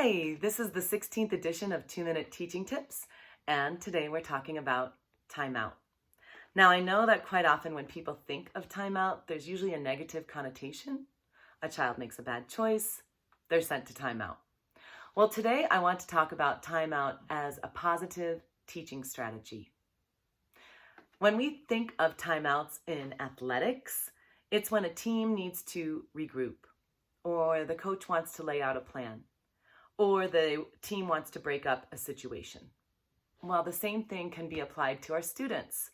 Hi, this is the 16th edition of 2-Minute Teaching Tips, and today we're talking about timeout. Now, I know that quite often when people think of timeout, there's usually a negative connotation. A child makes a bad choice, they're sent to timeout. Well, today I want to talk about timeout as a positive teaching strategy. When we think of timeouts in athletics, it's when a team needs to regroup, or the coach wants to lay out a plan, or the team wants to break up a situation. Well, the same thing can be applied to our students.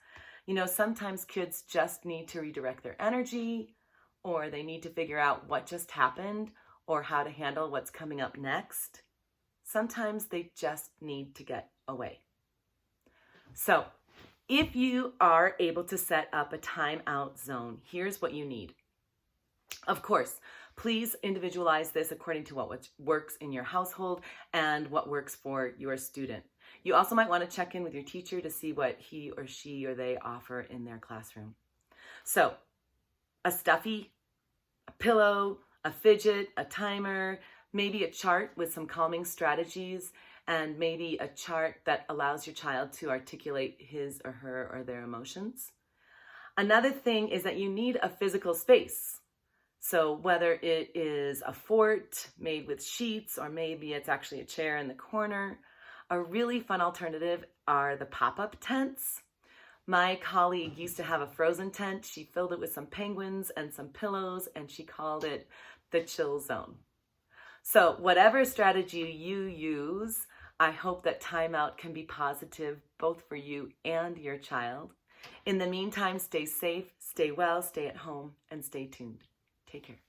Sometimes kids just need to redirect their energy, or they need to figure out what just happened, or how to handle what's coming up next. Sometimes they just need to get away. So, if you are able to set up a timeout zone, here's what you need. Of course, please individualize this according to what works in your household and what works for your student. You also might want to check in with your teacher to see what he or she or they offer in their classroom. So, a stuffy, a pillow, a fidget, a timer, maybe a chart with some calming strategies, and maybe a chart that allows your child to articulate his or her or their emotions. Another thing is that you need a physical space. So whether it is a fort made with sheets, or maybe it's actually a chair in the corner, a really fun alternative are the pop-up tents. My colleague used to have a frozen tent. She filled it with some penguins and some pillows, and she called it the chill zone. So whatever strategy you use, I hope that timeout can be positive both for you and your child. In the meantime, stay safe, stay well, stay at home, and stay tuned. Take care.